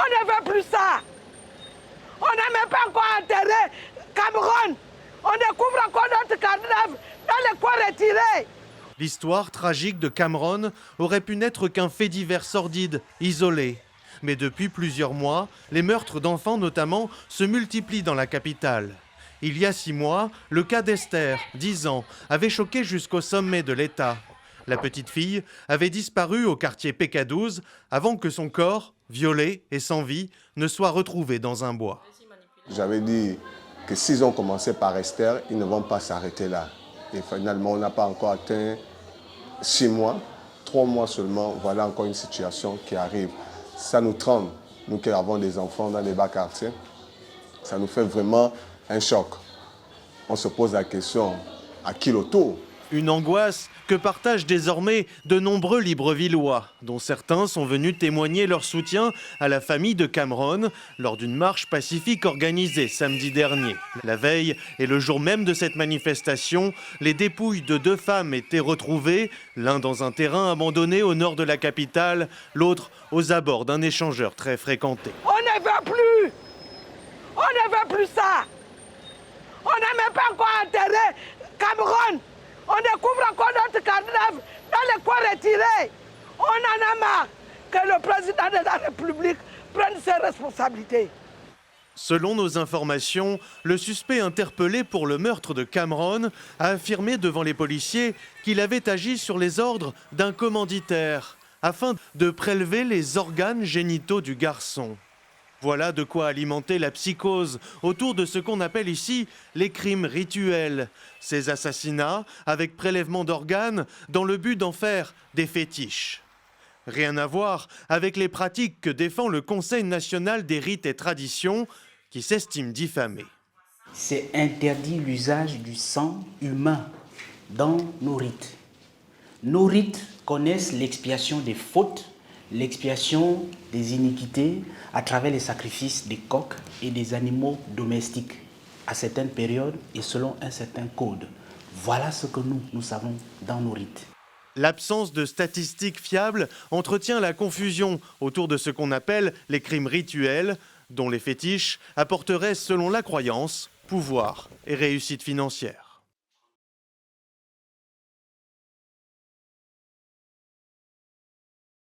On ne veut plus ça. On n'a même pas encore enterré Cameroun. On découvre encore notre cadavre dans les coins retirés. L'histoire tragique de Cameron aurait pu n'être qu'un fait divers sordide, isolé. Mais depuis plusieurs mois, les meurtres d'enfants notamment se multiplient dans la capitale. Il y a 6 mois, le cas d'Esther, 10 ans, avait choqué jusqu'au sommet de l'État. La petite fille avait disparu au quartier PK12 avant que son corps, violé et sans vie, ne soit retrouvé dans un bois. J'avais dit que s'ils ont commencé par Esther, ils ne vont pas s'arrêter là. Et finalement, on n'a pas encore atteint 6 mois, 3 mois seulement, voilà encore une situation qui arrive. Ça nous tremble, nous qui avons des enfants dans les bas quartiers, ça nous fait vraiment un choc. On se pose la question, à qui le tour ? Une angoisse que partagent désormais de nombreux Librevillois, dont certains sont venus témoigner leur soutien à la famille de Cameron lors d'une marche pacifique organisée samedi dernier. La veille et le jour même de cette manifestation, les dépouilles de 2 femmes étaient retrouvées, l'un dans un terrain abandonné au nord de la capitale, l'autre aux abords d'un échangeur très fréquenté. On ne veut plus. On ne veut plus ça. On n'a même pas encore enterré Cameroun. On découvre encore notre cadavre dans les coins retirés. On en a marre que le président de la République prenne ses responsabilités. Selon nos informations, le suspect interpellé pour le meurtre de Cameron a affirmé devant les policiers qu'il avait agi sur les ordres d'un commanditaire afin de prélever les organes génitaux du garçon. Voilà de quoi alimenter la psychose autour de ce qu'on appelle ici les crimes rituels. Ces assassinats avec prélèvement d'organes dans le but d'en faire des fétiches. Rien à voir avec les pratiques que défend le Conseil national des rites et traditions qui s'estime diffamé. C'est interdit l'usage du sang humain dans nos rites. Nos rites connaissent l'expiation des fautes, l'expiation des iniquités à travers les sacrifices des coqs et des animaux domestiques à certaines périodes et selon un certain code. Voilà ce que nous savons dans nos rites. L'absence de statistiques fiables entretient la confusion autour de ce qu'on appelle les crimes rituels, dont les fétiches apporteraient, selon la croyance, pouvoir et réussite financière.